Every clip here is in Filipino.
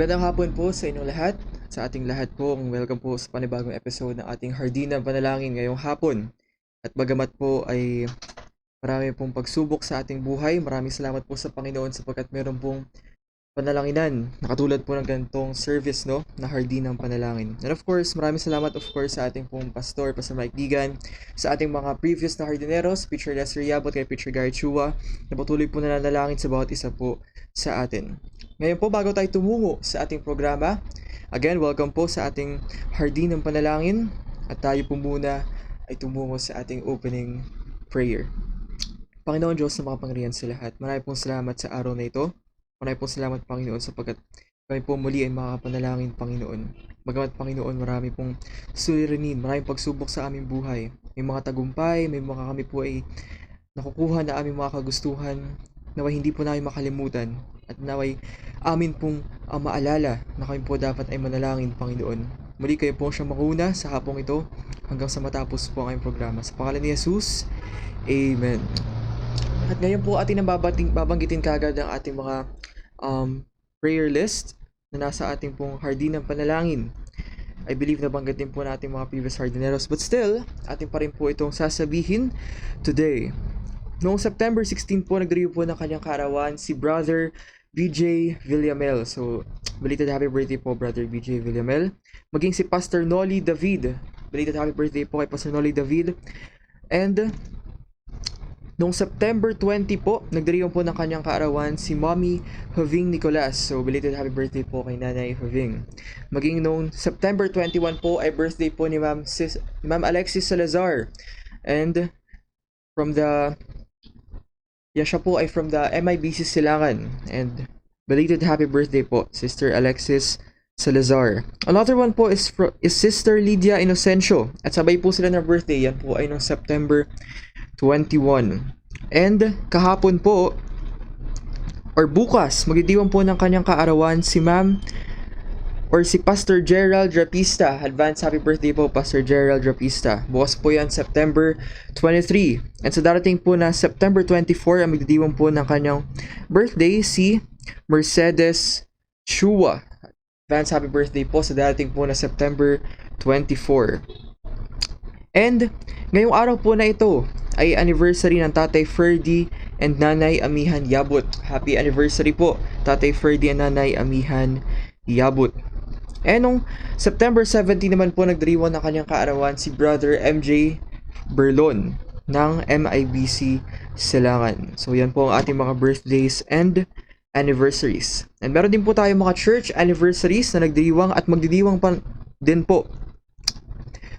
Magandang hapon po sa inyong lahat. Sa ating lahat po, welcome po sa panibagong episode ng ating Hardin ng Panalangin ngayong hapon. At bagamat po ay marami pong pagsubok sa ating buhay, maraming salamat po sa Panginoon sapagkat meron pong panalanginan na katulad po ng ganitong service na Hardin ng Panalangin. And of course, maraming salamat sa ating pong pastor, Pastor Mike Digan, sa ating mga previous na Hardineros, Preacher Leslie Yabot kay Preacher Gary Chua, na patuloy po nananalangin sa bawat isa po sa atin. Ngayon po, bago tayo tumungo sa ating programa, again, welcome po sa ating Hardin ng Panalangin at tayo po muna ay tumungo sa ating opening prayer. Panginoon Diyos na makapangyarihan sa lahat, maraming pong salamat sa araw na ito. Maraming pong salamat, Panginoon, sapagkat kami po muli ay makakapanalangin, Panginoon. Bagamat, Panginoon, marami pong suliranin, maraming pagsubok sa aming buhay. May mga tagumpay, may mga kami po ay nakukuha na aming mga kagustuhan, naway hindi po namin makalimutan, at naway amin pong maalala na kami po dapat ay manalangin, Panginoon. Muli kayo po siyang makuna sa hapong ito hanggang sa matapos po ang aming programa. Sa pangalan ni Jesus, Amen. At ngayon po atin ang babanggitin kagad ang ating mga prayer list na nasa ating pong Hardin ng Panalangin. I believe na banggitin po natin mga previous Hardineros, but still, atin pa rin po itong sasabihin today. Noong September 16 po, nagdiriw po ng kanyang kaarawan si Brother BJ Villamel. So, belated happy birthday po, Brother BJ Villamel. Maging si Pastor Nolly David. Belated happy birthday po kay Pastor Nolly David. And noong September 20 po, nagdiriwang po ng kanyang kaarawan si Mommy Having Nicolas. So, belated happy birthday po kay Nanay Having. Maging noong September 21 po ay birthday po ni Ma'am Alexis Salazar. And siya po ay from the MIBC Silangan. And belated happy birthday po, Sister Alexis Salazar. Another one po is Sister Lydia Inocencio. At sabay po sila ng birthday. Yan po ay noong September 21. And kahapon po, or bukas, magdidiwang po ng kanyang kaarawan si Pastor Gerald Rapista. Advance happy birthday po, Pastor Gerald Rapista. Bukas po yan, September 23. And sa darating po na September 24, ang magdidiwang po ng kanyang birthday si Mercedes Chua. Advance happy birthday po sa darating po na September 24. And ngayong araw po na ito ay anniversary ng Tatay Ferdy and Nanay Amihan Yabut. Happy anniversary po, Tatay Ferdy and Nanay Amihan Yabut. And noong September 17 naman po, nagdiriwan ng kanyang kaarawan si Brother MJ Berlon ng MIBC Silangan. So yan po ang ating mga birthdays and anniversaries. And meron din po tayo mga church anniversaries na nagdiriwang at magdidiwang pa din po.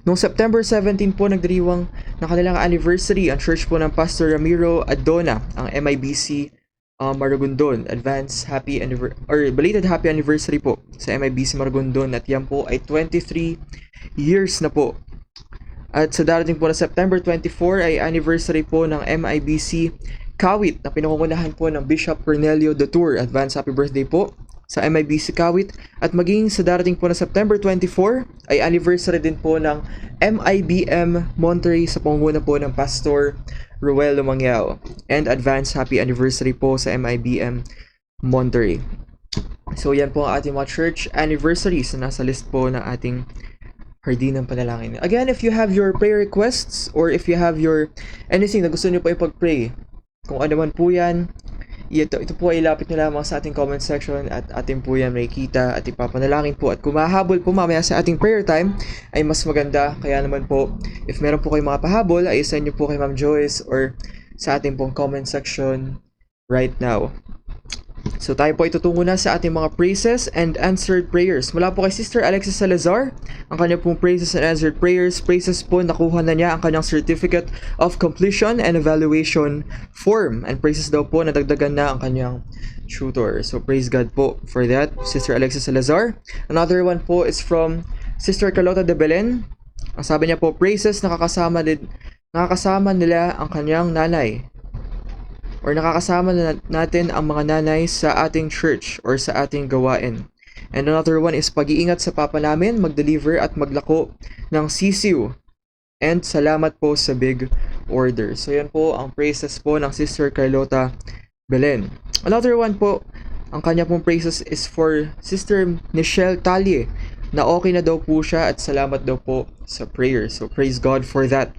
Noong September 17 po, nagdiriwang ng kanilang anniversary ang church po ng Pastor Ramiro Adona, ang MIBC Maragondon. Belated happy anniversary po sa MIBC Maragondon, at yan po ay 23 years na po. At sa darating po na September 24 ay anniversary po ng MIBC Kawit na pinangungunahan po ng Bishop Cornelio Datur. Advance happy birthday po sa MIBC Kawit. At maging sa darating po na September 24 ay anniversary din po ng MIBM Monterey sa pangunguna po ng Pastor Ruel Lumangyao. And advance happy anniversary po sa MIBM Monterey. So yan po ang ating mga church anniversaries na nasa list po ng ating Hardin ng Panalangin. Again, if you have your prayer requests or if you have your anything na gusto niyo po ipag-pray, kung ano man po yan, ito po ay ilapit nyo lamang sa ating comment section at ating po yan makikita at ipapanalangin po. At kung mahabol po mamaya sa ating prayer time ay mas maganda. Kaya naman po, if meron po kayong mga pahabol, ay send nyo po kay Ma'am Joyce or sa ating pong comment section right now. So tayo po itutungo na sa ating mga praises and answered prayers. Mula po kay Sister Alexis Salazar, ang kanyang pong praises and answered prayers. Praises po, nakuha na niya ang kanyang certificate of completion and evaluation form. And praises daw po, nadagdagan na ang kanyang tutor. So praise God po for that, Sister Alexis Salazar. Another one po is from Sister Carlota de Belen. Ang sabi niya po, praises, nakakasama nila ang kanyang nanay. Or nakakasama natin ang mga nanay sa ating church or sa ating gawain. And another one is pag-iingat sa papa namin, mag-deliver at maglako ng sisiw. And salamat po sa big order. So yan po ang praises po ng Sister Carlota Belen. Another one po Ang kanya pong praises is for Sister Michelle Talye na okay na daw po siya at salamat daw po sa prayer. So praise God for that.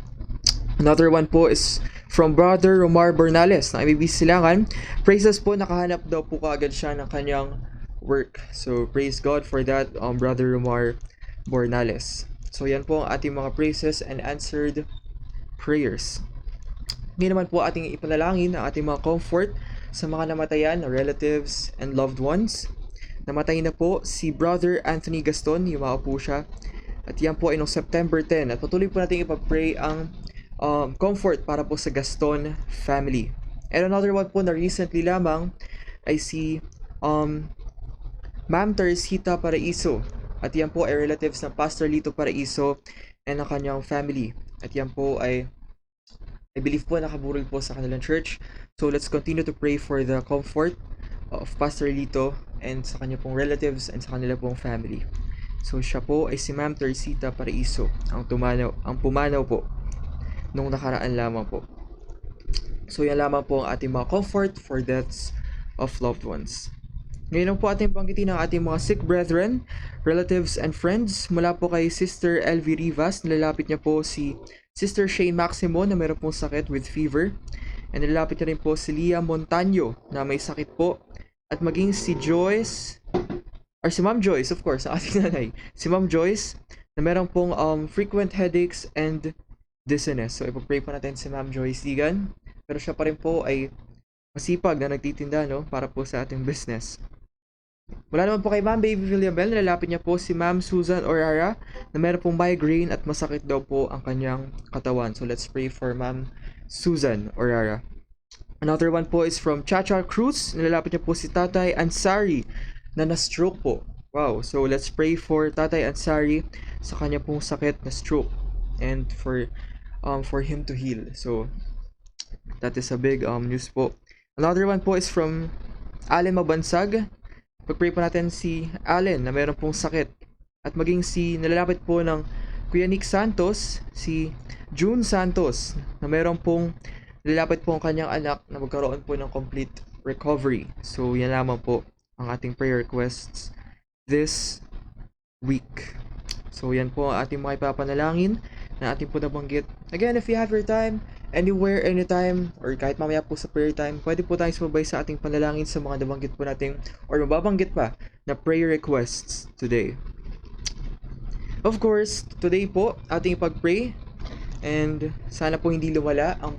Another one po is from Brother Romar Bernales ng MBB Silangan. Praises po, nakahanap daw po kaagad siya ng kanyang work. So praise God for that, Brother Romar Bernales. So yan po ang ating mga praises and answered prayers. Ngayon naman po ating ipanalangin ang ating mga comfort sa mga namatayan na relatives and loved ones. Namatay na po si Brother Anthony Gaston, yumao po siya. At yan po ay noong September 10. At patuloy po natin ipag-pray ang comfort para po sa Gaston family. And another one po na recently lamang ay si Ma'am Teresita Paraiso. At yan po ay relatives ng Pastor Lito Paraiso and ang kanyang family. At yan po ay I believe po nakaburol po sa kanilang church. So let's continue to pray for the comfort of Pastor Lito and sa kanya pong relatives and sa kanila pong family. So siya po ay si Ma'am Teresita Paraiso, ang pumanaw po nung nakaraan lamang po. So yan lamang po ang ating mga comfort for deaths of loved ones. Ngayon po ating banggitin ang ating mga sick brethren, relatives and friends. Mula po kay Sister Elvie Rivas, nilalapit niya po si Sister Shane Maximo na meron pong sakit with fever. And nilalapit niya rin po si Leah Montaño na may sakit po. At maging si Joyce, or si Ma'am Joyce of course, ang ating nanay. Si Ma'am Joyce na meron pong frequent headaches and dizziness. So ipapray po natin si Ma'am Joyce Digan. Pero siya pa rin po ay masipag na nagtitinda, no, para po sa ating business. Mula naman po kay Ma'am Baby Villamel, nilalapit niya po si Ma'am Susan Orara na meron pong migraine at masakit daw po ang kanyang katawan. So let's pray for Ma'am Susan Orara. Another one po is from Chacha Cruz. Nilalapit niya po si Tatay Ansari na na-stroke po. Wow, so let's pray for Tatay Ansari sa kanya pong sakit na stroke and for him to heal. So that is a big news po. Another one po is from Allen Mabansag. Pag-pray po natin si Allen na meron pong sakit. At maging si nalalapit po ng Kuya Nick Santos, si June Santos, na meron pong nalalapit po ang kanyang anak na magkaroon po ng complete recovery. So yan lamang po ang ating prayer requests this week. So yan po ang ating mga ipapanalangin na ating po nabanggit. Again, if you have your time, anywhere, anytime, or kahit mamaya po sa prayer time, pwede po tayong sumabay sa ating panalangin sa mga nabanggit po natin or mababanggit pa na prayer requests today. Of course, today po, ating pag-pray and sana po hindi lumala ang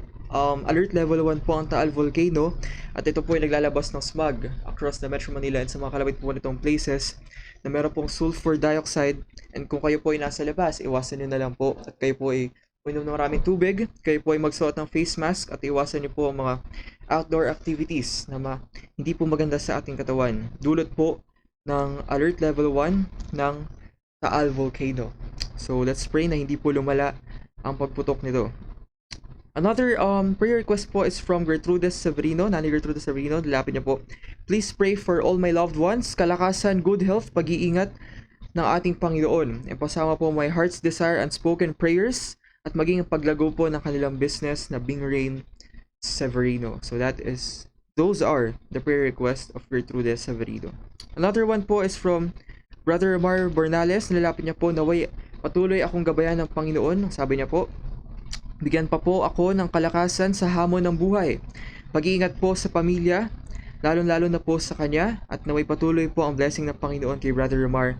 alert level 1 po ang Taal Volcano at ito po ay naglalabas ng smog across the Metro Manila and sa mga kalapit po nitong places na meron pong sulfur dioxide and kung kayo po ay nasa labas, iwasan nyo na lang po at kayo po ay uminom ng maraming tubig, kayo po ay magsuot ng face mask at iwasan niyo po ang mga outdoor activities na hindi po maganda sa ating katawan. Dulot po ng alert level 1 ng Taal Volcano. So let's pray na hindi po lumala ang pagputok nito. Another prayer request po is from Gertrudes Severino, Nani Gertrudes Severino. Lapit niya po. Please pray for all my loved ones, kalakasan, good health, pag-iingat ng ating Panginoon. And pasama po my heart's desire and spoken prayers at maging paglago po ng kanilang business na Bingrain Severino. So those are the prayer requests of Gertrudes Severino. Another one po is from Brother Omar Bernales. Nilalapit niya po, naway patuloy akong gabayan ng Panginoon. Sabi niya po, bigyan pa po ako ng kalakasan sa hamon ng buhay. Pag-iingat po sa pamilya, lalo-lalo na po sa kanya, at naway patuloy po ang blessing ng Panginoon kay Brother Omar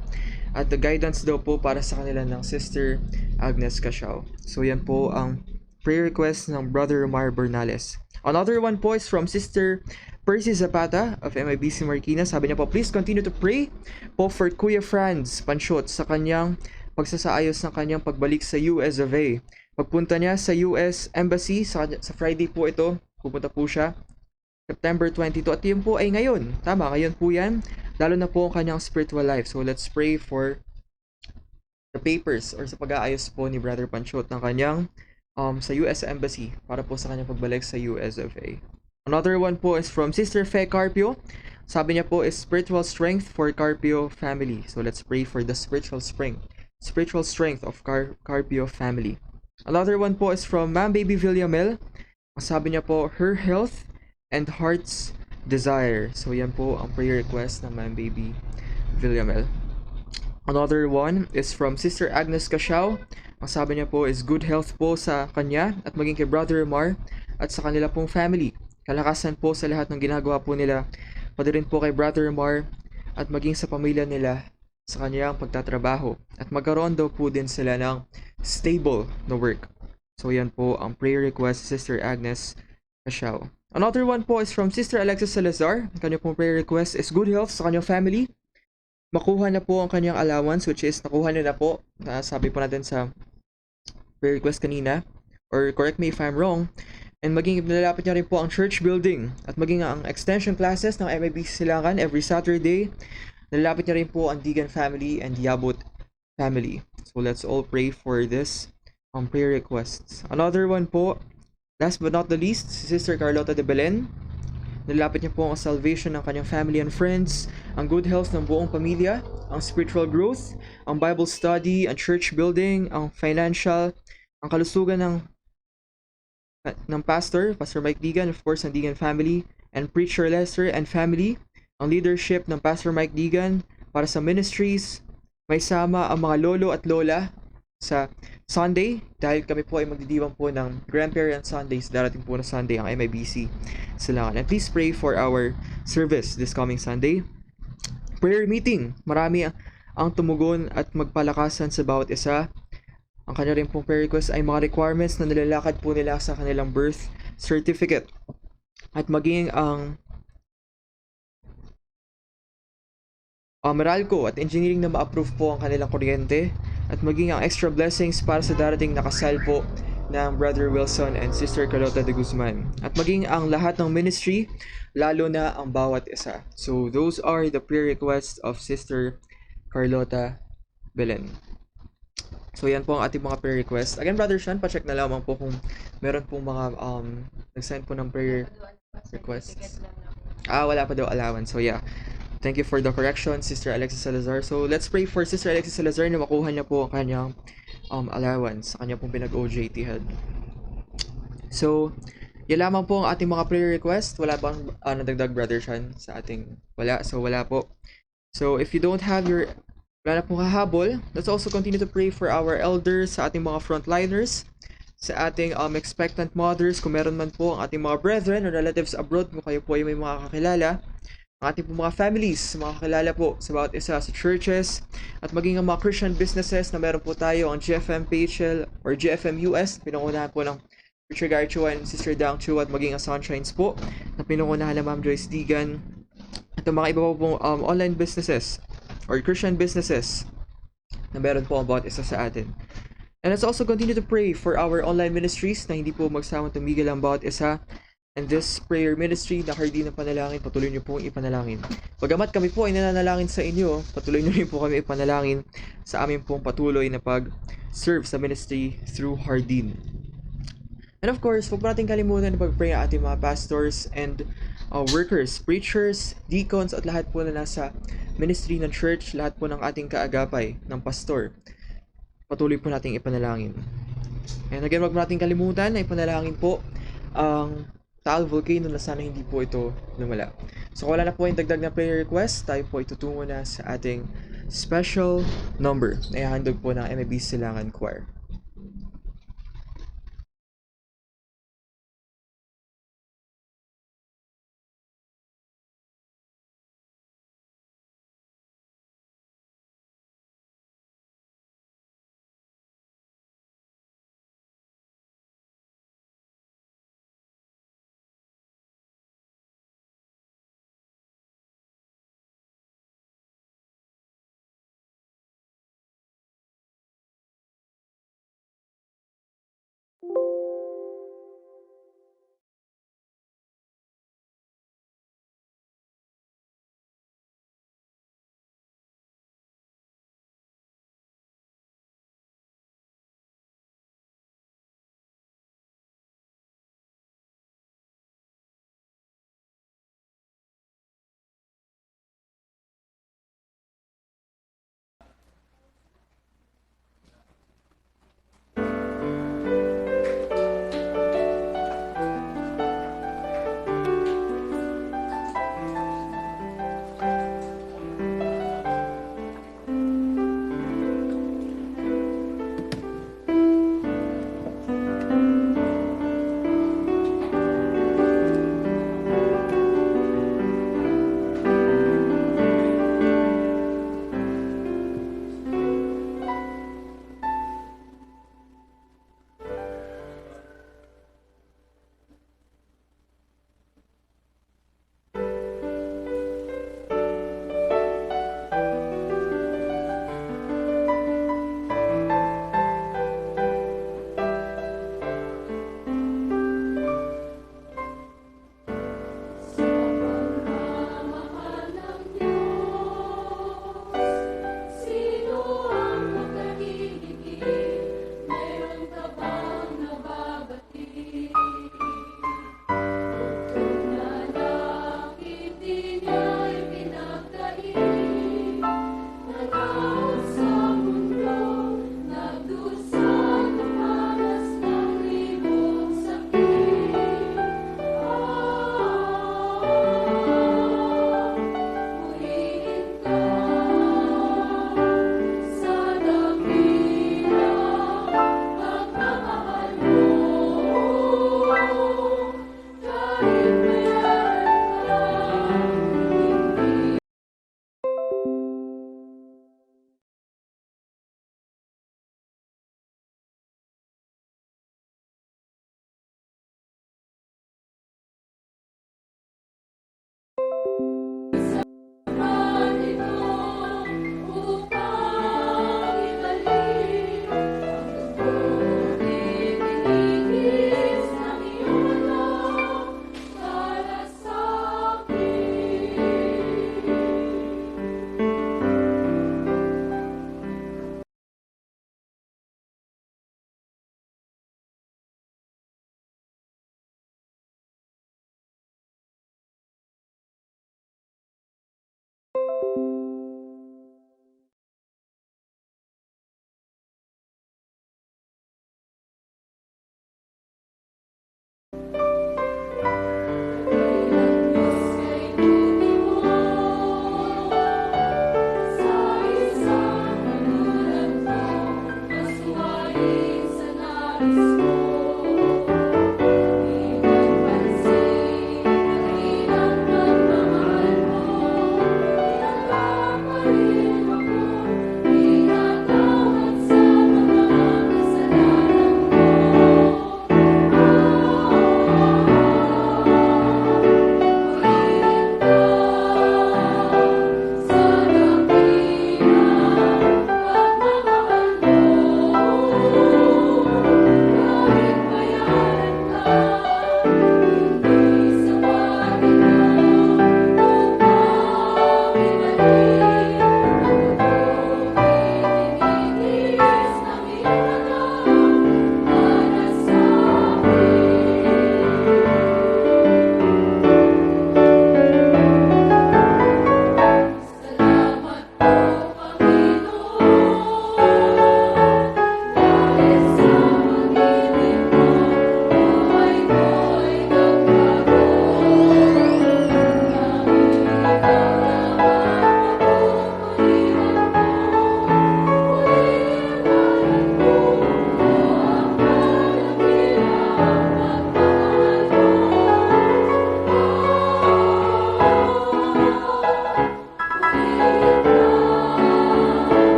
at the guidance daw po para sa kanila ng Sister Agnes Casiao. So yan po ang prayer request ng Brother Omar Bernales. Another one po is from Sister Percy Zapata of MIBC Marikina. Sabi niya po, please continue to pray po for Kuya Franz Panchot sa kanyang pagsasaayos ng kanyang pagbalik sa US of A. Pagpunta niya sa US Embassy sa Friday po ito, pupunta po siya September 22 at yun po ay ngayon. Tama, ngayon po yan. Lalo na po ang kanyang spiritual life. So let's pray for the papers or sa pag-aayos po ni Brother Panchot ng kanyang sa US Embassy para po sa kanyang pagbalik sa US of A. Another one po is from Sister Fe Carpio. Sabi niya po is spiritual strength for Carpio family. So let's pray for the spiritual strength of Carpio family. Another one po is from Ma'am Baby Villamel. Sabi niya po, her health and heart's desire. So yan po ang prayer request ng Ma'am Baby Villamel. Another one is from Sister Agnes Casiao. Ang sabi niya po is good health po sa kanya at maging kay Brother Mar at sa kanila pong family. Kalakasan po sa lahat ng ginagawa po nila. Pati rin po kay Brother Mar at maging sa pamilya nila sa kanyang pagtatrabaho. At magkaroon daw po din sila ng stable na work. So yan po ang prayer request si Sister Agnes Casiao. Another one po is from Sister Alexis Salazar. Ang kanyang pong prayer request is good health sa kanyang family. Makuha na po ang kanyang allowance, which is nakuha na po. Sabi po natin sa prayer request kanina. Or correct me if I'm wrong. And maging nilalapit niya rin po ang church building. At maging ang extension classes ng MIBC Silangan every Saturday. Nilalapit niya rin po ang Digan family and Yabut family. So let's all pray for this prayer requests. Another one po, last but not the least, si Sister Carlota de Belen. Nilapit niya po ang salvation ng kanyang family and friends, ang good health ng buong pamilya, ang spiritual growth, ang Bible study, ang church building, ang financial, ang kalusugan ng pastor, Pastor Mike Digan, of course, ang Digan family, and Preacher Lester and family, ang leadership ng Pastor Mike Digan para sa ministries, may sama ang mga lolo at lola sa Sunday, dahil kami po ay magdidiwang po ng Grandparent Sundays, darating po na Sunday ang MIBC Silangan. And please pray for our service this coming Sunday. Prayer meeting, marami ang tumugon at magpalakasan sa bawat isa. Ang kanya rin pong prayer request ay mga requirements na nilalakad po nila sa kanilang birth certificate. At maging ang Meralco at engineering na ma-approve po ang kanilang kuryente. At maging ang extra blessings para sa darating na kasal po ng Brother Wilson and Sister Carlota de Guzman. At maging ang lahat ng ministry, lalo na ang bawat isa. So those are the prayer requests of Sister Carlota Belen. So yan po ang ating mga prayer requests. Again, Brother Sean, pacheck na lamang po kung meron pong mga nag-send po ng prayer requests. Wala pa daw allowance. So yeah. Thank you for the correction, Sister Alexis Salazar. So, let's pray for Sister Alexis Salazar na makuha niya po ang kanyang allowance sa kanyang pong pinag-OJT head. So, yan lamang po ang ating mga prayer request. Wala bang nadagdag, Brother Sean, sa ating wala? So, wala po. So, if you don't have your wala na pong hahabol, let's also continue to pray for our elders, sa ating mga frontliners, sa ating expectant mothers, kung meron man po ang ating mga brethren or relatives abroad, kung kayo po ay may mga kakilala, ang ating po mga families, mga kakilala po sa bawat isa sa churches, at maging ang mga Christian businesses na meron po tayo, ang GFM PHL or GFM US, pinangunahan po ng Preacher Gary Chua and Sister Dang Chua, at maging ang Sunshines po, na pinangunahan ng Ma'am Joyce Digan, at ang mga iba po pong online businesses or Christian businesses na meron po ang bawat isa sa atin. And let's also continue to pray for our online ministries na hindi po magsawang tumigil ang bawat isa. And this prayer ministry na Hardin ng Panalangin, patuloy niyo pong ipanalangin. Bagamat kami po ay nananalangin sa inyo, patuloy niyo rin po kami ipanalangin sa aming pong patuloy na pag-serve sa ministry through Hardin. And of course, huwag natin kalimutan na pag-pray ang ating mga pastors and workers, preachers, deacons, at lahat po na nasa ministry ng church, lahat po ng ating kaagapay ng pastor. Patuloy po nating ipanalangin. And again, huwag natin kalimutan na ipanalangin po ang Taal Volcano na sana hindi po ito lumala. So kung wala na po yung dagdag na prayer request, tayo po itutungo na sa ating special number na ihahandog po ng MIBC Silangan Choir.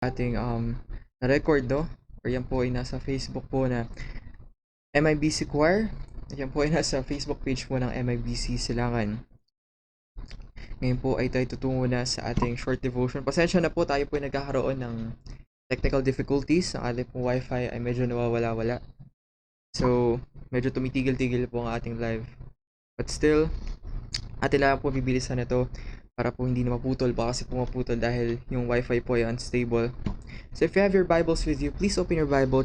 Ating na-record, no? Or yan po ay nasa Facebook po na MIBC Choir. Yan po ay nasa Facebook page po ng MIBC Silangan. Ngayon po ay tayo tutungo na sa ating short devotion. Pasensya na po, tayo po ay nagkakaroon ng technical difficulties. Ang ating pong wifi ay medyo nawawala-wala. So, medyo tumitigil-tigil po ang ating live. But still, atin lang po bibilisan ito para po hindi na maputol. Baka kasi pumaputol dahil yung wifi po ay unstable. So, if you have your Bibles with you, please open your Bible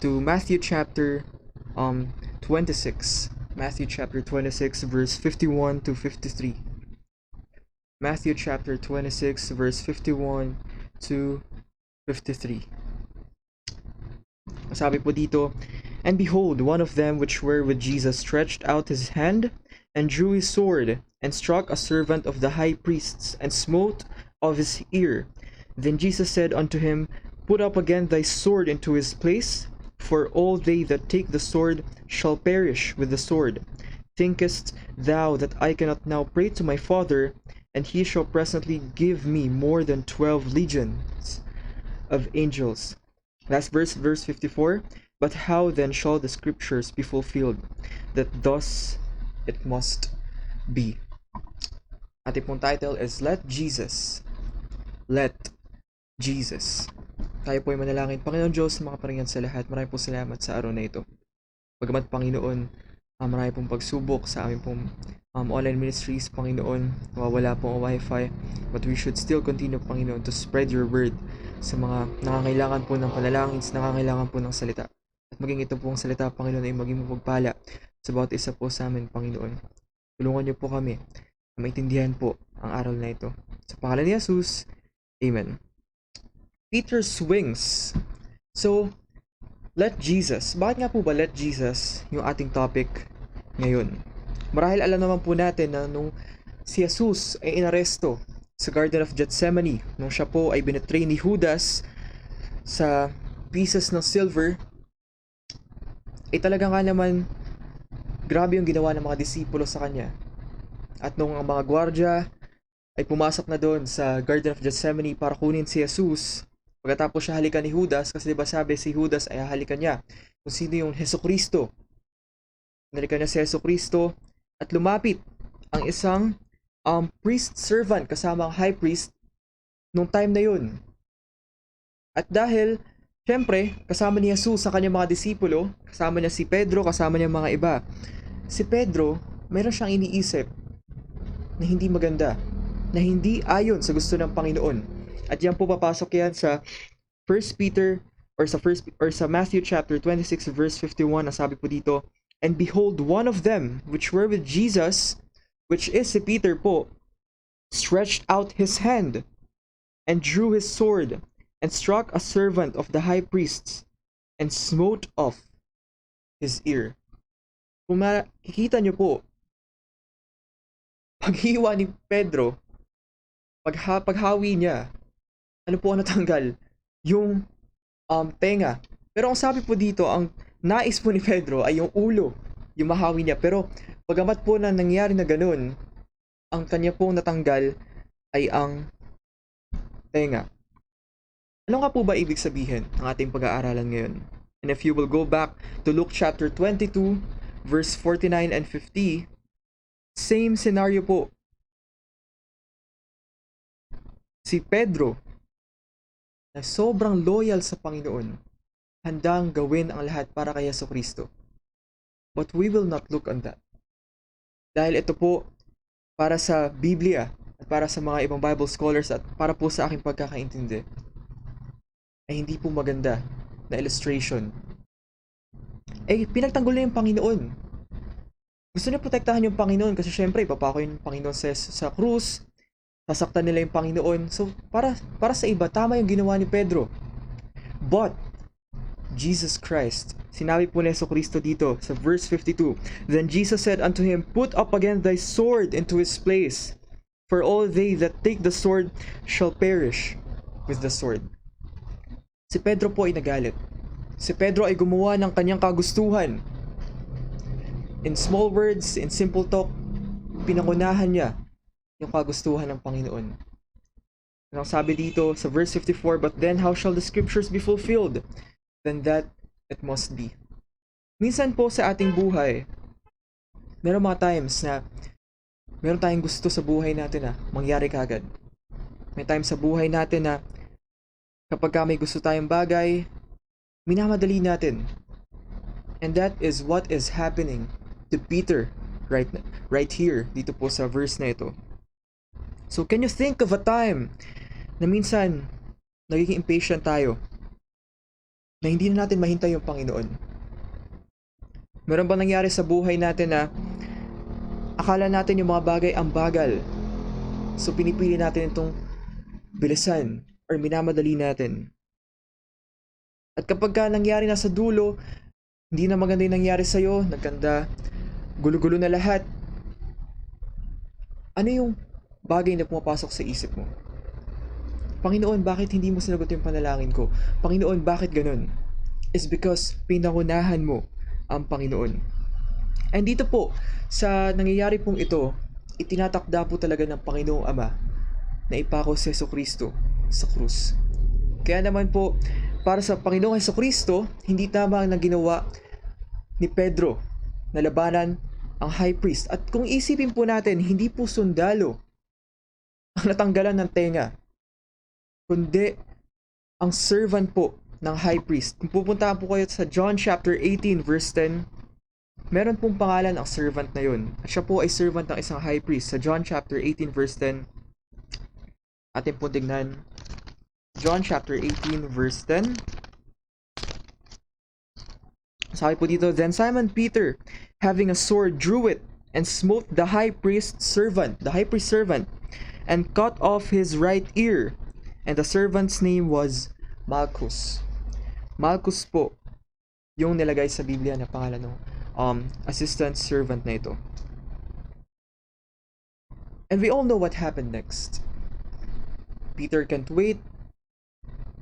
to Matthew chapter 26. Matthew chapter 26 verse 51 to 53. Matthew chapter 26 verse 51 to 53. Sabi po dito, "And behold, one of them which were with Jesus stretched out his hand, and drew his sword, and struck a servant of the high priests, and smote of his ear. Then Jesus said unto him, Put up again thy sword into his place, for all they that take the sword shall perish with the sword. Thinkest thou that I cannot now pray to my Father, and he shall presently give me more than 12 legions of angels?" Last verse, verse 54. "But how then shall the scriptures be fulfilled, that thus it must be?" Ating pong title is Let Jesus. Let Jesus. Tayo po ay manalangin. Panginoon Diyos, mga paringan sa lahat, maraming po salamat sa araw na ito. Bagamat Panginoon, marami pong pagsubok sa aming pong online ministries, Panginoon, nawawala po ang wifi, but we should still continue, Panginoon, to spread your word sa mga nangangailangan po ng panalangin, nangangailangan po ng salita. At maging ito pong salita, Panginoon, ay maging mapagpala sa bawat isa po sa amin, Panginoon. Tulungan niyo po kami na maintindihan po ang aral na ito. Sa pangalan ni Jesus, Amen. Peter swings. So, let Jesus. Bakit nga po ba let Jesus yung ating topic ngayon? Marahil alam naman po natin na nung si Jesus ay inaresto sa Garden of Gethsemane nung siya po ay binetray ni Judas sa pieces ng silver, ay talaga nga naman grabe yung ginawa ng mga disipulo sa kanya. At nung ang mga gwardya ay pumasok na doon sa Garden of Gethsemane para kunin si Jesus, pagkatapos siya halikan ni Judas, kasi diba sabi si Judas ay halikan niya kung sino yung Hesukristo. Halikan niya si Hesukristo at lumapit ang isang priest servant kasama ang high priest nung time na yun. At dahil, syempre, kasama ni Jesus sa kanyang mga disipulo, kasama niya si Pedro, kasama niya mga iba. Si Pedro, meron siyang iniisip na hindi maganda, na hindi ayon sa gusto ng Panginoon. At yan po papasok yan sa 1 Peter or sa Matthew chapter 26 verse 51 na sabi po dito, "And behold, one of them which were with Jesus, which is si Peter po, stretched out his hand and drew his sword and struck a servant of the high priests and smote off his ear." Kung makikita nyo po, paghiwa ni Pedro, paghawi niya, ano po ang natanggal? Yung tenga. Pero ang sabi po dito, ang nais po ni Pedro ay yung ulo, yung mahawi niya. Pero pagamat po na nangyari na ganun, ang kanya pong natanggal ay ang tenga. Ano nga po ba ibig sabihin ng ating pag-aaralan ngayon? And if you will go back to Luke chapter 22, verse 49 and 50, same scenario po. Si Pedro, na sobrang loyal sa Panginoon, handang gawin ang lahat para kay Jesucristo. But we will not look on that. Dahil ito po, para sa Biblia, at para sa mga ibang Bible scholars, at para po sa aking pagkakaintindi, ay hindi po maganda na illustration. Pinagtanggol na yung Panginoon. Gusto niya protektahan yung Panginoon kasi syempre, ipapako yung Panginoon sa krus, sasaktan nila yung Panginoon. So, para sa iba, tama yung ginawa ni Pedro. But, Jesus Christ, sinabi po ni Jesucristo dito sa verse 52, "Then Jesus said unto him, Put up again thy sword into his place, for all they that take the sword shall perish with the sword." Si Pedro po ay nagalit. Si Pedro ay gumawa ng kanyang kagustuhan. In small words, in simple talk, pinangunahan niya yung kagustuhan ng Panginoon. Ang sabi dito sa verse 54, "But then how shall the scriptures be fulfilled? Then that it must be." Minsan po sa ating buhay, meron mga times na meron tayong gusto sa buhay natin na mangyari kagad. May times sa buhay natin na kapag may gusto tayong bagay, minamadali natin. And that is what is happening to Peter right here, dito po sa verse na ito. So can you think of a time na minsan nagiging impatient tayo, na hindi na natin mahintay yung Panginoon? Meron ba nangyari sa buhay natin na akala natin yung mga bagay ang bagal, so pinipili natin itong bilisan or minamadali natin? At kapag nangyari na sa dulo, hindi na maganda yung nangyari sa'yo, nagkanda, gulo-gulo na lahat, ano yung bagay na pumapasok sa isip mo? Panginoon, bakit hindi mo sinagot yung panalangin ko? Panginoon, bakit ganun? It's because pinangunahan mo ang Panginoon. And dito po, sa nangyayari pong ito, itinatakda po talaga ng Panginoong Ama na ipako si Jesucristo sa krus. Kaya naman po, para sa Panginoong Jesucristo, hindi tama ang ginawa ni Pedro na labanan ang high priest. At kung isipin po natin, hindi po sundalo ang natanggalan ng tenga, kundi ang servant po ng high priest. Kung pupuntahan po kayo sa John chapter 18 verse 10, meron pong pangalan ang servant na yun. At siya po ay servant ng isang high priest. Sa John chapter 18 verse 10, atin po tignan. John chapter 18 verse 10. Sabi po dito, "Then Simon Peter, having a sword, drew it, and smote the high priest's servant, and cut off his right ear. And the servant's name was Malchus." Malchus po, yung nilagay sa Biblia na pangalan ng assistant servant na ito. And we all know what happened next. Peter can't wait.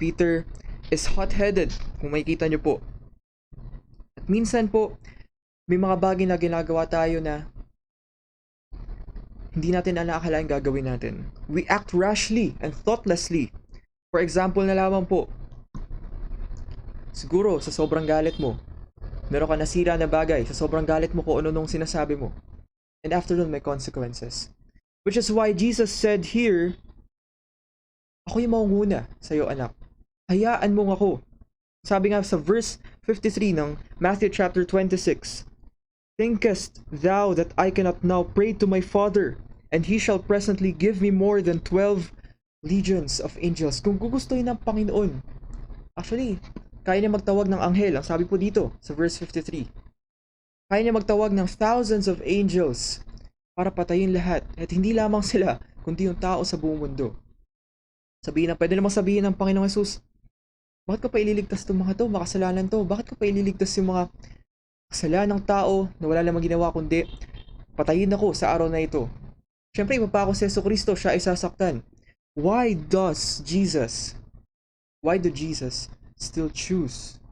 Peter is hot-headed, kung makikita nyo po. At minsan po, may mga bagay na ginagawa tayo na hindi natin inaakalain gagawin natin. We act rashly and thoughtlessly. For example na lamang po, siguro sa sobrang galit mo, meron ka nasira na bagay, sa sobrang galit mo kung ano nung sinasabi mo. And after nun, may consequences. Which is why Jesus said here, ako yung maunguna sa'yo, anak. Hayaan mo ako. Sabi nga sa verse 53 ng Matthew chapter 26, Thinkest thou that I cannot now pray to my Father, and He shall presently give me more than 12 legions of angels? Kung gugustuhin ng Panginoon, actually, kaya niya magtawag ng anghel. Ang sabi po dito sa verse 53, kaya niya magtawag ng thousands of angels para patayin lahat. At hindi lamang sila, kundi yung tao sa buong mundo. Pwede namang sabihin ng Panginoong Jesus, bakit ko pa ililigtas itong mga to? Makasalanan to. Bakit ko pa ililigtas yung mga kasalanan ng tao na wala namang ginawa kundi patayin ako sa araw na ito? Siyempre, iba pa ako si Jesucristo, siya ay sasaktan. Why do Jesus still choose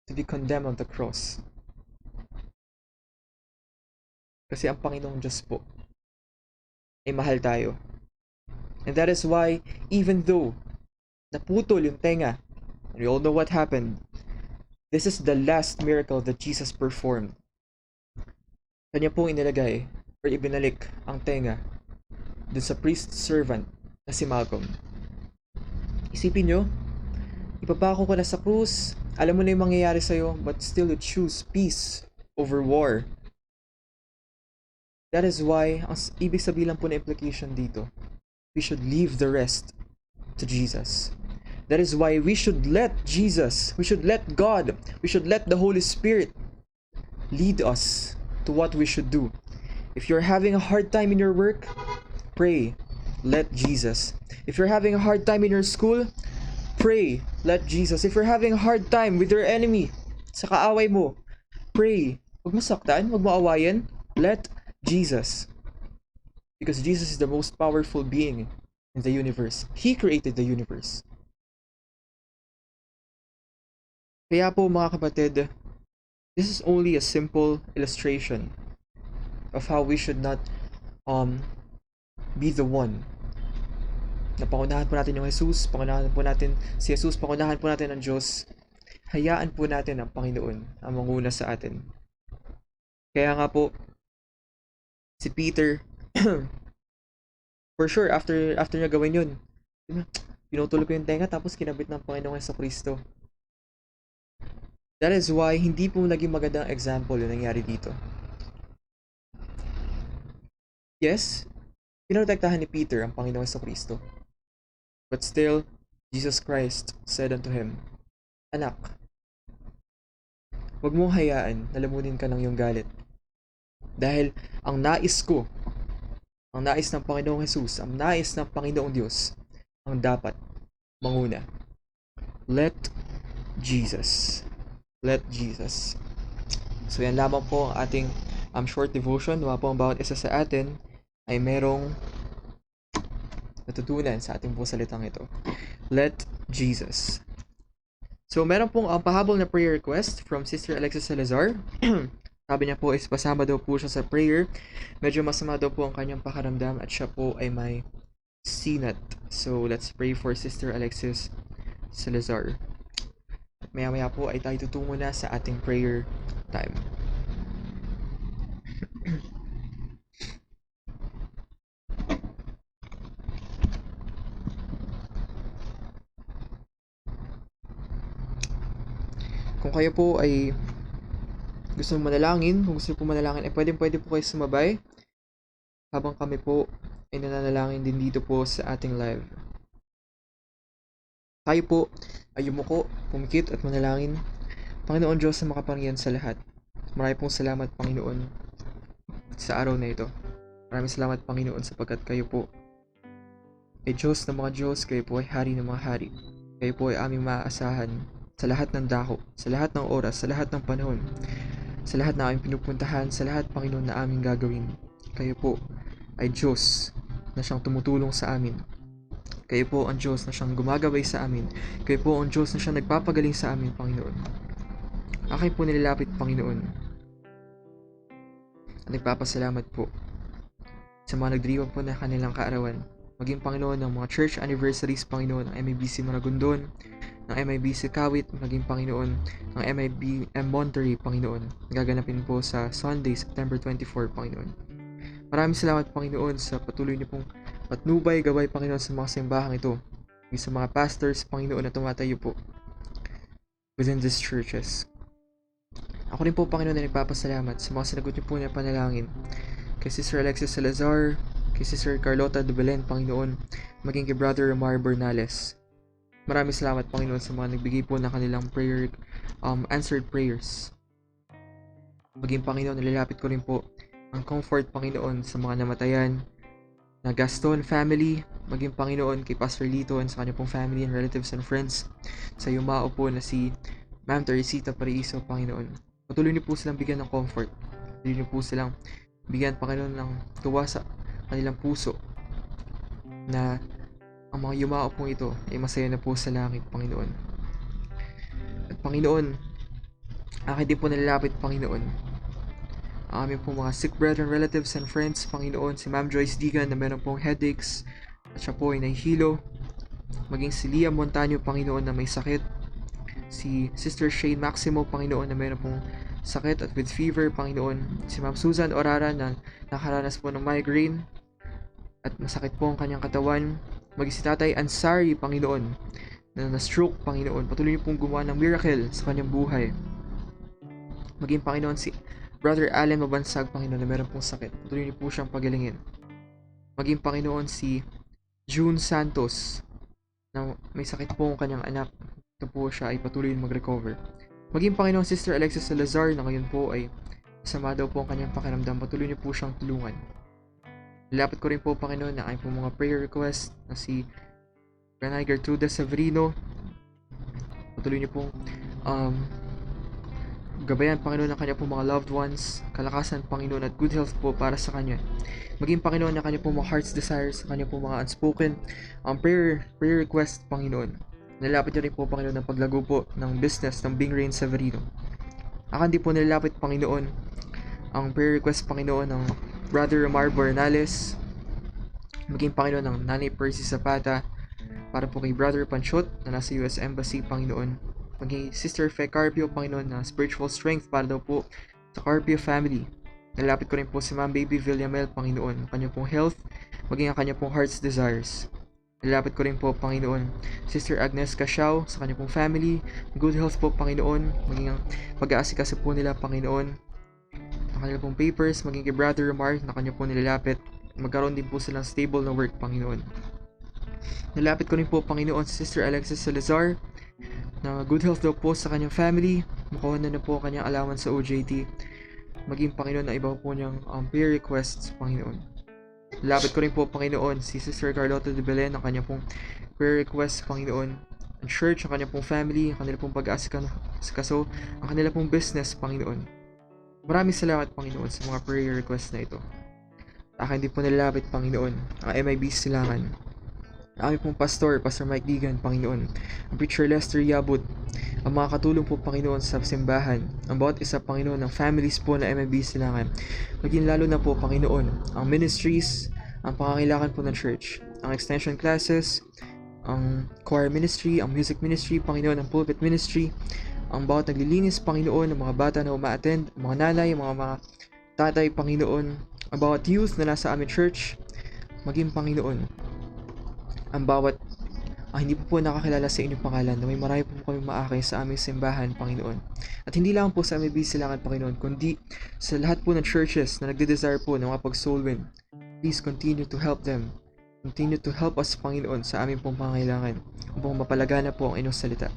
to be condemned on the cross? Kasi ang Panginoong Diyos po ay mahal tayo. And that is why, even though naputol yung tenga, and we all know what happened, this is the last miracle that Jesus performed. Kanya pong inilagay or ibinalik ang tenga dun sa priest servant na si Malcolm. Isipin nyo, ipapako ko na sa krus, alam mo na yung mangyayari sa'yo, but still you choose peace over war. That is why, ang ibig sabihin lang po na implication dito, we should leave the rest to Jesus. That is why we should let Jesus, we should let God, we should let the Holy Spirit lead us to what we should do. If you're having a hard time in your work, pray, let Jesus. If you're having a hard time in your school, pray, let Jesus. If you're having a hard time with your enemy, sa kaaway mo, pray. Huwag mo saktan, huwag mo awayan, let Jesus. Because Jesus is the most powerful being in the universe. He created the universe. Kaya po mga kapatid, this is only a simple illustration of how we should not be the one na pangunahan po natin yung Jesus, pangunahan po natin si Jesus, pangunahan po natin ang Diyos. Hayaan po natin ang Panginoon ang manguna sa atin. Kaya nga po, si Peter, for sure, after niya gawin yun, pinutulog ko yung tenga tapos kinabit ng Panginoong Jesucristo. That is why hindi po naging magandang example yung nangyari dito. Yes, pinotektahan ni Peter ang Panginoong Jesucristo. But still, Jesus Christ said unto him, Anak, huwag mong hayaan na lamunin ka ng iyong galit. Dahil ang nais ko, ang nais ng Panginoong Jesus, ang nais ng Panginoong Diyos, ang dapat manguna. Let Jesus. Let Jesus. So yan lamang po ang ating short devotion. Mga po ang bawat isa sa atin ay merong natutunan sa ating po salitang ito. Let Jesus. So meron pong pahabol na prayer request from Sister Alexis Salazar. Sabi niya po is pasama daw po siya sa prayer. Medyo masama daw po ang kanyang pakaramdam at siya po ay may sinat. So let's pray for Sister Alexis Salazar. Maya-maya po ay tayo tutungo na sa ating prayer time. Kung kayo po ay gusto manalangin, kung gusto po manalangin, ay pwede po kayo sumabay habang kami po ay nananalangin din dito po sa ating live. Tayo po ay yumuko, pumikit at manalangin. Panginoon Diyos na makapangyarihan sa lahat. Maraming pong salamat, Panginoon, sa araw na ito. Maraming salamat, Panginoon, sapagkat kayo po ay Diyos ng mga Diyos, kayo po ay Hari ng mga Hari. Kayo po ay aming maaasahan sa lahat ng dako, sa lahat ng oras, sa lahat ng panahon, sa lahat na aming pinupuntahan, sa lahat, Panginoon, na aming gagawin. Kayo po ay Diyos na siyang tumutulong sa amin. Kayo po ang Diyos na siyang gumagabay sa amin. Kayo po ang Diyos na siyang nagpapagaling sa amin, Panginoon. Akin po nilalapit, Panginoon. At nagpapasalamat po sa mga nagdiriwang po na kanilang kaarawan. Maging, Panginoon, ng mga church anniversaries, Panginoon, ng MIBC Maragondon, ng MIBC Kawit, maging, Panginoon, ng MIBM Monterey, Panginoon. Gaganapin po sa Sunday, September 24, Panginoon. Maraming salamat, Panginoon, sa patuloy niyo pong patnubay, gabay, Panginoon, sa mga simbahang ito. Sa mga pastors, Panginoon, na tumatayo po within these churches. Ako rin po, Panginoon, na nagpapasalamat sa mga sinagot niyo po na panalangin. Kay Sister Alexis Salazar, kay Sister Carlota de Belen, Panginoon, maging kay Brother Romar Bernales. Maraming salamat, Panginoon, sa mga nagbigay po ng kanilang answered prayers. Maging, Panginoon, nilalapit ko rin po ang comfort, Panginoon, sa mga namatayan na Gaston family, maging, Panginoon, kay Pastor Lito and sa kanya pong family and relatives and friends, sa yumao po na si Ma'am Teresita Paraiso, Panginoon. Patuloy niyo po silang bigyan ng comfort. Patuloy niyo po silang bigyan, Panginoon, ng tuwa sa kanilang puso na ang mga yumao pong ito ay masaya na po sa langit, Panginoon. At, Panginoon, akin din po nalalapit, Panginoon, ang aming pong mga sick brethren, relatives, and friends, Panginoon, si Ma'am Joyce Digan na meron pong headaches at siya po ay nahihilo. Maging si Liam Montaño, Panginoon, na may sakit. Si Sister Shane Maximo, Panginoon, na meron pong sakit at with fever, Panginoon. Si Ma'am Susan Orara na nakaranas po ng migraine at masakit po ang kanyang katawan. Maging si Tatay Ansari, Panginoon, na na-stroke, Panginoon. Patuloy niyo pong gumawa ng miracle sa kanyang buhay. Maging, Panginoon, si Brother Allen Mabansag, Panginoon, na meron pong sakit. Patuloy niyo po siyang pagalingin. Maging, Panginoon, si June Santos, na may sakit po ang kanyang anak. Ito po siya ay patuloy mag-recover. Maging, Panginoon, Sister Alexis Salazar, na ngayon po ay masama daw po ang kanyang pakiramdam. Patuloy niyo po siyang tulungan. Nilapit ko rin po, Panginoon, na ay po mga prayer request na si Renay Gertrude Severino. Patuloy niyo pong gabayan, Panginoon, ng kanya pong mga loved ones, kalakasan, Panginoon, at good health po para sa kanya. Maging, Panginoon, na kanya pong mga heart's desires, kanya pong mga unspoken prayer request, Panginoon. Nilapit niyo rin po, Panginoon, ng paglago po ng business ng Bing Rain Severino. Akan di po nilapit, Panginoon, ang prayer request, Panginoon, ng Brother Romar Bernales. Maging, Panginoon, ng Nanay Percy Zapata para po kay Brother Panchot na nasa US Embassy, Panginoon. Maging Sister Fe Carpio, Panginoon, na spiritual strength para daw po sa Carpio family. Nilapit ko rin po si Ma'am Baby Villamel, Panginoon, ang kanyang pong health, maging ang kanyang pong heart's desires. Nilapit ko rin po, Panginoon, Sister Agnes Casiao sa kanyang pong family, good health po, Panginoon, maging ang pag-aasikaso po nila, Panginoon, ang kanyang pong papers, maging kay Brother Romar na kanyang pong nilalapit, magkaroon din po silang stable na work, Panginoon. Nilapit ko rin po, Panginoon, si Sister Alexis Salazar, na good health daw po sa kanyang family, makuha na po kanyang allowance sa OJT, maging, Panginoon, na iba po niyang prayer requests, Panginoon. Lapit ko rin po, Panginoon, si Sister Carlota de Belen, ang kanyang pong prayer request, Panginoon, ang church, ang kanyang pong family, ang kanilang pong pag-asikaso, ang kanilang pong business, Panginoon. Maraming salamat, Panginoon, sa mga prayer request na ito. Akin din po nilalapit, Panginoon, ang MIB Silangan. Ang aming pong pastor, Pastor Mike Digan, Panginoon, ang preacher Lester Yabut, ang mga katulong po, Panginoon, sa simbahan, ang bawat isa, Panginoon, ng families po na MIB Silangan, maging lalo na po, Panginoon, ang ministries, ang pangangailangan po ng church, ang extension classes, ang choir ministry, ang music ministry, Panginoon, ang pulpit ministry, ang bawat naglilinis, Panginoon, ang mga bata na uma-attend, ang mga nanay, ang mga tatay, Panginoon, ang bawat youth na nasa aming church, maging, Panginoon, ang bawat hindi po nakakilala sa inyong pangalan, na may marami po kami maakay sa aming simbahan, Panginoon. At hindi lang po sa MIB Silangan, Panginoon, kundi sa lahat po ng churches na nagde-desire po na makapag-soul win. Please continue to help them. Continue to help us, Panginoon, sa aming pong pangailangan upang mapalagana po ang inyong salita.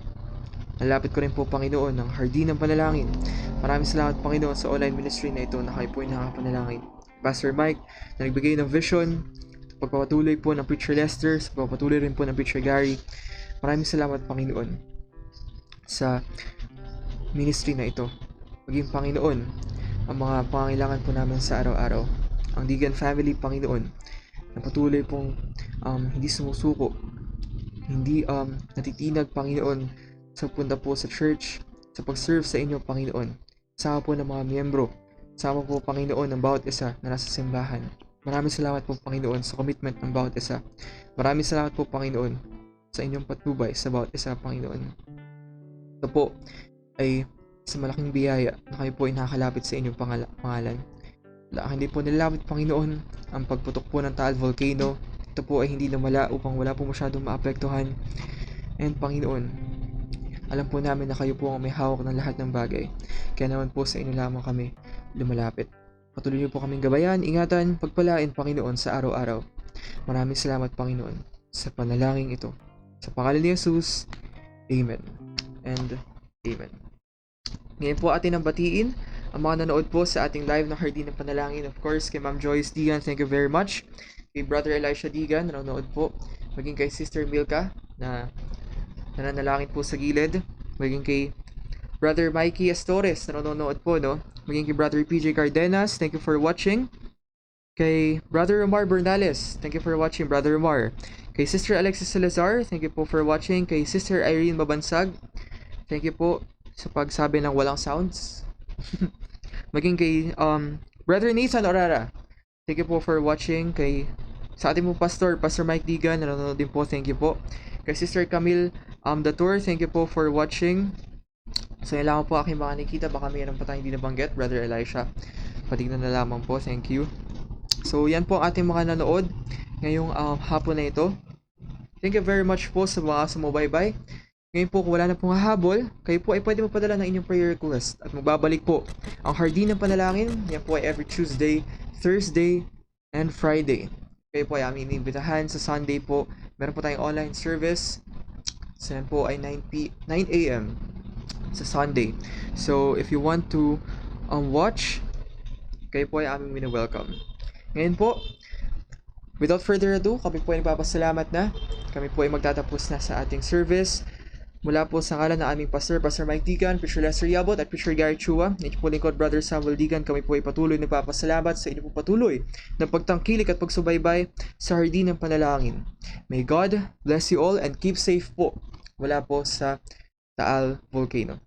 Nalapit ko rin po, Panginoon, ng hardin ng panalangin. Maraming salamat, Panginoon, sa online ministry na ito na kayo po ay nakapanalangin. Pastor Mike, na nagbigay ng vision, pagpapatuloy po ng Preacher Lester, sa pagpapatuloy rin po ng Preacher Gary. Maraming salamat, Panginoon, sa ministry na ito. Maging, Panginoon, ang mga pangangailangan po namin sa araw-araw. ang Digan family, Panginoon, na patuloy pong hindi sumusuko, hindi natitinag, Panginoon, sa punta po sa church, sa pag-serve sa inyo, Panginoon. Sama po ng mga miyembro, sama po, Panginoon, ng bawat isa na nasa simbahan. Maraming salamat po, Panginoon, sa commitment ng bawat isa. Maraming salamat po, Panginoon, sa inyong patnubay sa bawat isa, Panginoon. Ito po ay sa malaking biyaya na kayo po ay nakakalapit sa inyong pangalan. Hindi po nilalapit, Panginoon, ang pagputok po ng Taal Volcano. Ito po ay hindi lumala upang wala po masyadong maapektuhan. And Panginoon, alam po namin na kayo po ang may hawak ng lahat ng bagay. Kaya naman po sa inyo lamang kami lumalapit. Patuloy niyo po kaming gabayan, ingatan, pagpalain, Panginoon, sa araw-araw. Maraming salamat, Panginoon, sa panalangin ito. Sa pangalan ni Jesus, Amen and Amen. Ngayon po atin ang batiin ang mga nanood po sa ating live na Hardin ng Panalangin. Of course, kay Ma'am Joyce Digan, thank you very much. Kay Brother Elisha Digan, nanonood po. Maging kay Sister Milka, na nananalangin po sa gilid. Maging kay Brother Mikey Astores, na nanonood po, no? Maging kay Brother PJ Cardenas, thank you for watching. Kay Brother Omar Bernales, thank you for watching, Brother Omar. Kay Sister Alexis Salazar, thank you po for watching. Kay Sister Irene Mabansag, thank you po sa pagsabi ng walang sounds. Maging kay Brother Nathan Orara, thank you po for watching. Kay sa ating po Pastor Mike Digan, nanonood din po, thank you po. Kay Sister Camille Datur, thank you po for watching. So yun lang po aking mga nakita, baka mayroon pa tayong hindi nabanggit, Brother Elisha, patignan na lamang po, thank you. So yan po ang ating mga nanood ngayong hapon na ito. Thank you very much po sa mga sumubaybay. Ngayon po, kung wala na pong hahabol, kayo po ay pwede magpadala ng inyong prayer request at magbabalik po ang Hardin ng Panalangin. Yan po ay every Tuesday, Thursday, and Friday. Kayo po ay aming inimbitahan sa Sunday po. Meron po tayong online service. So yan po ay 9 a.m. sa Sunday. So if you want to watch, kayo po ay aming welcome. Ngayon po, without further ado, kami po ay nagpapasalamat na. Kami po ay magtatapos na sa ating service. Mula po sa ngalan ng aming Pastor Mike Digan, Preacher Lester Yabot at Preacher Gary Chua, ito po lingkod Brother Samuel Digan, kami po ay patuloy nagpapasalamat sa inyo po patuloy na pagtangkilik at pagsubaybay sa Hardin ng Panalangin. May God bless you all and keep safe po mula po sa Taal Volcano.